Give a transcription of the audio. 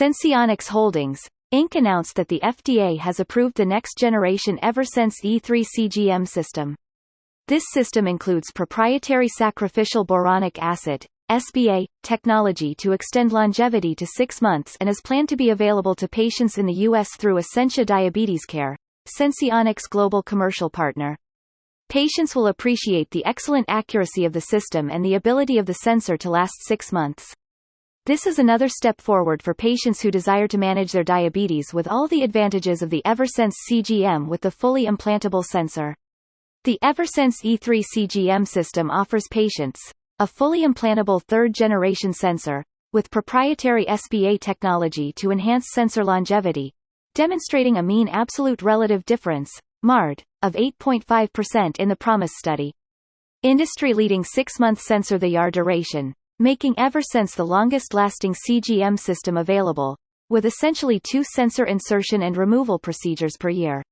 Senseonics Holdings, Inc. announced that the FDA has approved the next-generation Eversense E3 CGM system. This system includes proprietary sacrificial boronic acid (SBA) technology to extend longevity to 6 months and is planned to be available to patients in the U.S. through Essentia Diabetes Care, Senseonics' global commercial partner. Patients will appreciate the excellent accuracy of the system and the ability of the sensor to last 6 months. This is another step forward for patients who desire to manage their diabetes with all the advantages of the Eversense CGM with the fully implantable sensor. The Eversense E3 CGM system offers patients a fully implantable third-generation sensor, with proprietary SBA technology to enhance sensor longevity, demonstrating a mean absolute relative difference, MARD, of 8.5% in the PROMISE study. Industry-leading 6-month sensor the YAR duration, making Eversense the longest-lasting CGM system available, with essentially 2 sensor insertion and removal procedures per year.